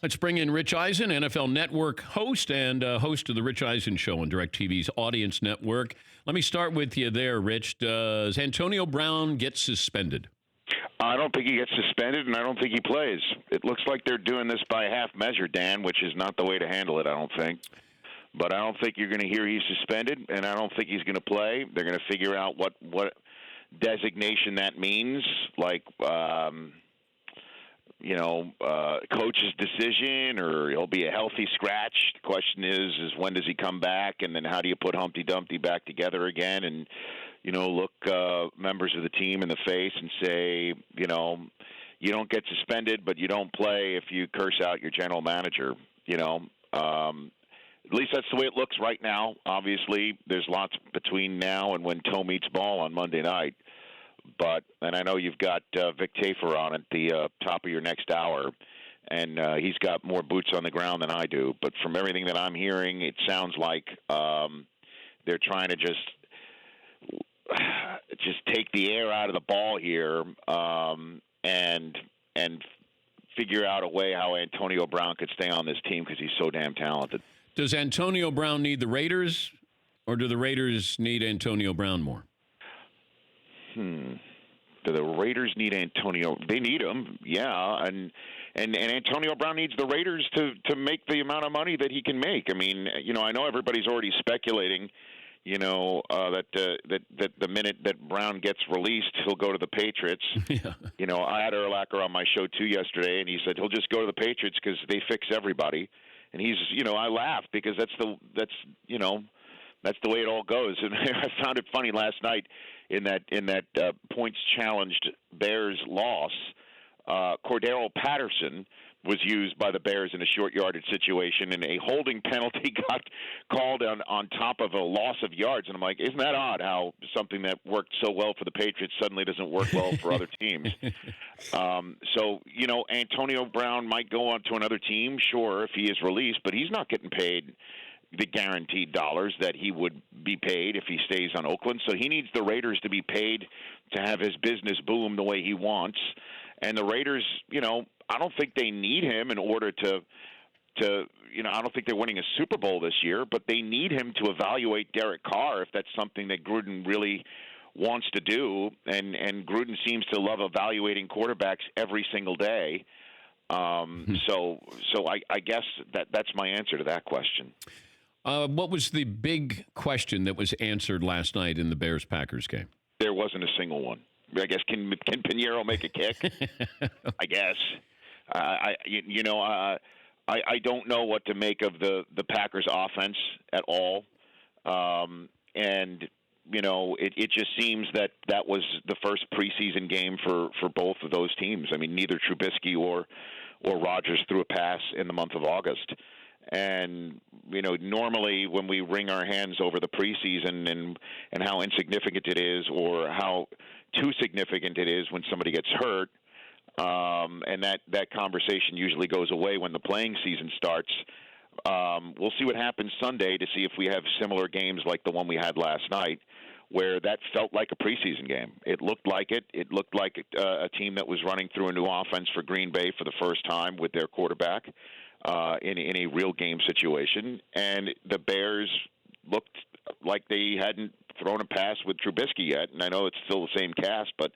Let's bring in Rich Eisen, NFL Network host and host of the Rich Eisen Show on DirecTV's Audience Network. Let me start with you there, Rich. Does Antonio Brown get suspended? I don't think he gets suspended, and I don't think he plays. It looks like they're doing this by half measure, Dan, which is not the way to handle it, I don't think. But I don't think you're going to hear he's suspended, and I don't think he's going to play. They're going to figure out what designation that means, like coach's decision, or he'll be a healthy scratch. The question is when does he come back, and then how do you put Humpty Dumpty back together again, and look members of the team in the face and say, you don't get suspended, but you don't play if you curse out your general manager. At least that's the way it looks right now. Obviously, there's lots between now and when toe meets ball on Monday night. And I know you've got Vic Tafur on at the top of your next hour, and he's got more boots on the ground than I do. But from everything that I'm hearing, it sounds like they're trying to just take the air out of the ball here and figure out a way how Antonio Brown could stay on this team because he's so damn talented. Does Antonio Brown need the Raiders, or do the Raiders need Antonio Brown more? Do the Raiders need Antonio? They need him, yeah, and Antonio Brown needs the Raiders to make the amount of money that he can make. I mean, I know everybody's already speculating, that the minute that Brown gets released, he'll go to the Patriots. Yeah. I had Urlacher on my show too yesterday, and he said he'll just go to the Patriots because they fix everybody. And he's, I laughed because that's the way it all goes. And I found it funny last night in that points challenged Bears loss. Cordero Patterson was used by the Bears in a short yardage situation, and a holding penalty got called on top of a loss of yards. And I'm like, isn't that odd how something that worked so well for the Patriots suddenly doesn't work well for other teams? So, Antonio Brown might go on to another team, sure, if he is released, but he's not getting paid the guaranteed dollars that he would be paid if he stays on Oakland. So he needs the Raiders to be paid to have his business boom the way he wants. And the Raiders, I don't think they need him in order to I don't think they're winning a Super Bowl this year, but they need him to evaluate Derek Carr if that's something that Gruden really wants to do. And Gruden seems to love evaluating quarterbacks every single day. So I guess that's my answer to that question. What was the big question that was answered last night in the Bears-Packers game? There wasn't a single one. I guess can Pinheiro make a kick? I guess. I don't know what to make of the Packers offense at all. It just seems that was the first preseason game for both of those teams. I mean, neither Trubisky or Rodgers threw a pass in the month of August. And, normally when we wring our hands over the preseason and how insignificant it is or how too significant it is when somebody gets hurt, and that conversation usually goes away when the playing season starts. We'll see what happens Sunday to see if we have similar games like the one we had last night, where that felt like a preseason game. It looked like it. It looked like a team that was running through a new offense for Green Bay for the first time with their quarterback in a real game situation. And the Bears looked like they hadn't thrown a pass with Trubisky yet. And I know it's still the same cast, but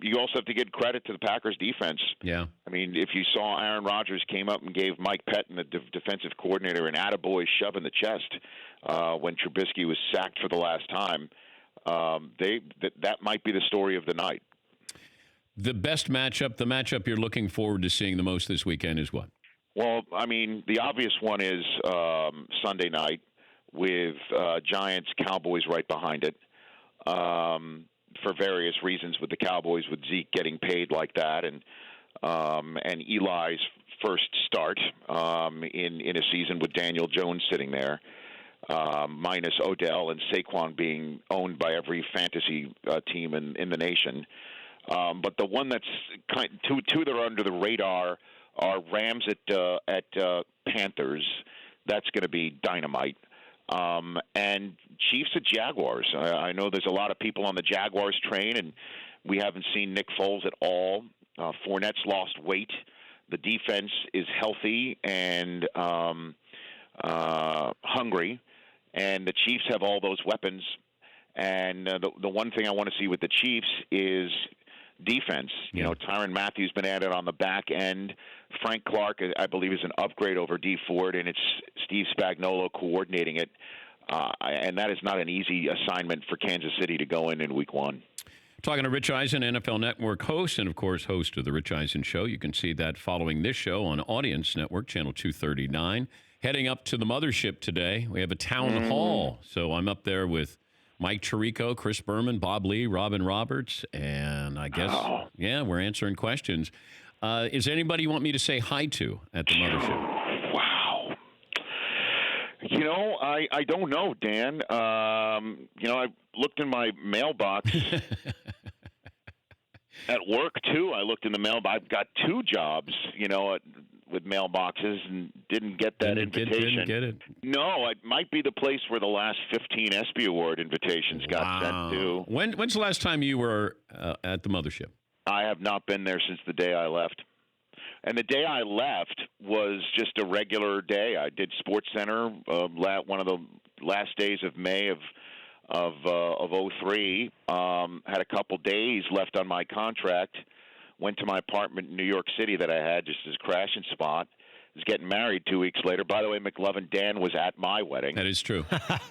you also have to give credit to the Packers defense. Yeah. I mean, if you saw Aaron Rodgers came up and gave Mike Pettin, the defensive coordinator, an attaboy shove in the chest when Trubisky was sacked for the last time, that might be the story of the night. The best matchup, the matchup you're looking forward to seeing the most this weekend is what? Well, I mean, the obvious one is Sunday night with Giants-Cowboys right behind it. For various reasons, with the Cowboys, with Zeke getting paid like that, and Eli's first start in a season with Daniel Jones sitting there, minus Odell and Saquon being owned by every fantasy team in the nation. But the one that's two that are under the radar are Rams at Panthers. That's going to be dynamite. And Chiefs at Jaguars. I know there's a lot of people on the Jaguars train, and we haven't seen Nick Foles at all. Fournette's lost weight. The defense is healthy and hungry, and the Chiefs have all those weapons. And the one thing I want to see with the Chiefs is defense. You know, Tyrann Mathieu's been added on the back end. Frank Clark, I believe, is an upgrade over D Ford, and it's Steve Spagnuolo coordinating it. And that is not an easy assignment for Kansas City to go in Week 1. Talking to Rich Eisen, NFL Network host, and, of course, host of The Rich Eisen Show. You can see that following this show on Audience Network, Channel 239. Heading up to the mothership today, we have a town hall. So I'm up there with Mike Tirico, Chris Berman, Bob Lee, Robin Roberts, and I guess, we're answering questions. Is there anybody you want me to say hi to at the mothership? Wow. You know, I don't know, Dan. You know, I looked in my mailbox at work, too. I looked in the mailbox. I've got 2 jobs, you know, with mailboxes and didn't get that invitation. Didn't get it. No, it might be the place where the last 15 ESPY Award invitations got sent to. When's the last time you were at the mothership? I have not been there since the day I left. And the day I left was just a regular day. I did Sports Center one of the last days of May of 03. Had a couple days left on my contract. Went to my apartment in New York City that I had just as a crashing spot. Was getting married 2 weeks later. By the way, McLovin Dan was at my wedding. That is true. That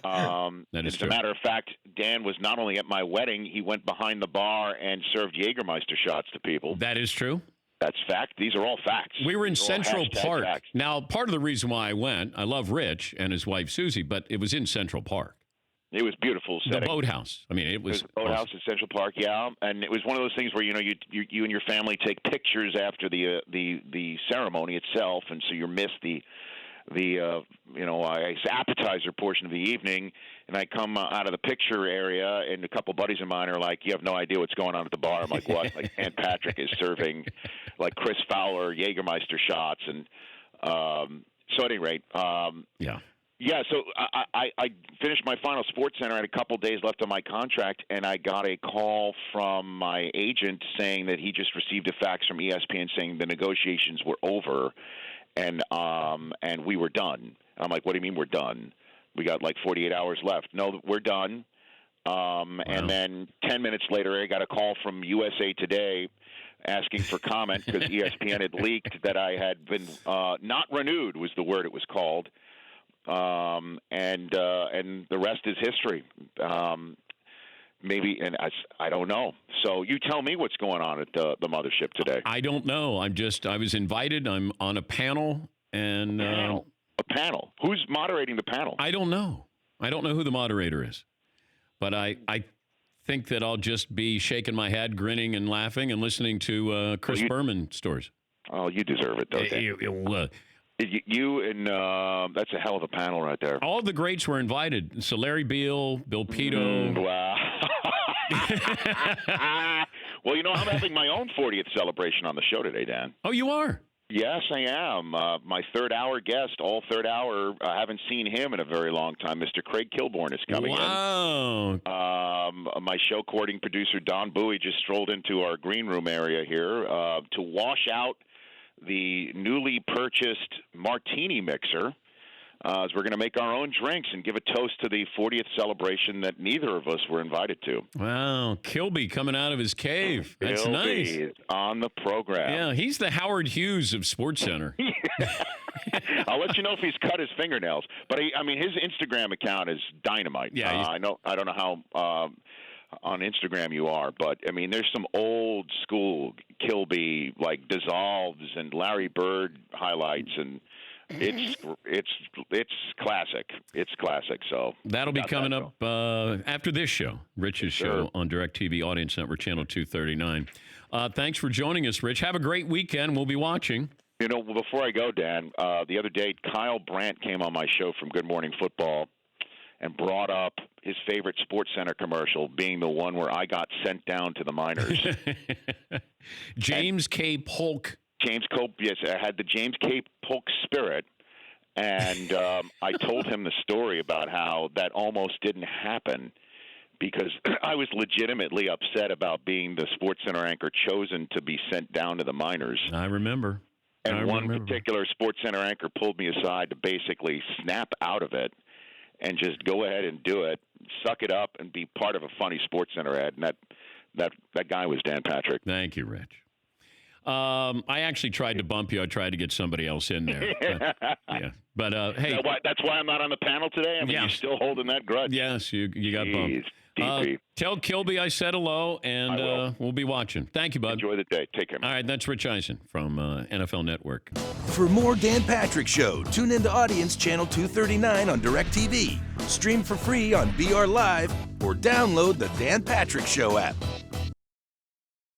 is true. As a matter of fact, Dan was not only at my wedding, he went behind the bar and served Jägermeister shots to people. That is true. That's fact. These are all facts. We were in Central Park. Facts. Now, part of the reason why I went, I love Rich and his wife Susie, but it was in Central Park. It was beautiful setting. The boathouse. I mean, it was the boathouse in Central Park, and it was one of those things where you and your family take pictures after the ceremony itself, and so you miss the appetizer portion of the evening. And I come out of the picture area, and a couple buddies of mine are like, "You have no idea what's going on at the bar." I'm like, "What?" Like Aunt Patrick is serving like Chris Fowler Jägermeister shots, and so at any rate, Yeah, so I finished my final Sports Center. I had a couple days left on my contract, and I got a call from my agent saying that he just received a fax from ESPN saying the negotiations were over, and we were done. I'm like, what do you mean we're done? We got like 48 hours left. No, we're done. And then 10 minutes later, I got a call from USA Today asking for comment because ESPN had leaked that I had been not renewed was the word it was called. And the rest is history. Maybe, and I don't know. So you tell me what's going on at the mothership today. I don't know. I was invited. I'm on a panel, and a panel. Who's moderating the panel? I don't know. I don't know who the moderator is, but I think that I'll just be shaking my head, grinning and laughing, and listening to Chris Berman stories. Oh, you deserve it, though. You and that's a hell of a panel right there. All the greats were invited. So Larry Beal, Bill Pito. Wow. Well, I'm having my own 40th celebration on the show today, Dan. Oh, you are? Yes, I am. My third-hour guest, all third hour. I haven't seen him in a very long time. Mr. Craig Kilborn is coming in. My show coordinating producer, Don Bowie, just strolled into our green room area here to wash out the newly purchased martini mixer, as we're going to make our own drinks and give a toast to the 40th celebration that neither of us were invited to. Wow, Kilby coming out of his cave. That's Kilby nice. Is on the program. Yeah, he's the Howard Hughes of SportsCenter. I'll let you know if he's cut his fingernails. But his Instagram account is dynamite. Yeah, I don't know how on Instagram you are, but there's some old school Kilby like dissolves and Larry Bird highlights, and it's classic. It's classic. So that'll be coming up after this show, Rich's show on DirecTV Audience Network Channel 239. Thanks for joining us, Rich. Have a great weekend. We'll be watching. Before I go, Dan, the other day Kyle Brandt came on my show from Good Morning Football and brought up his favorite SportsCenter commercial being the one where I got sent down to the minors. James K. Polk. James Polk, yes, I had the James K. Polk spirit, and I told him the story about how that almost didn't happen because I was legitimately upset about being the SportsCenter anchor chosen to be sent down to the minors. I remember. And I one remember. particular SportsCenter anchor pulled me aside to basically snap out of it and just go ahead and do it, suck it up, and be part of a funny SportsCenter ad. And that guy was Dan Patrick. Thank you, Rich. I actually tried to bump you. I tried to get somebody else in there. But hey. That's why I'm not on the panel today? I mean, you're still holding that grudge. Yes, you got bumped. Tell Kilby I said hello, and we'll be watching. Thank you, bud. Enjoy the day. Take care. All right, that's Rich Eisen from NFL Network. For more Dan Patrick Show, tune into Audience Channel 239 on DirecTV. Stream for free on BR Live or download the Dan Patrick Show app.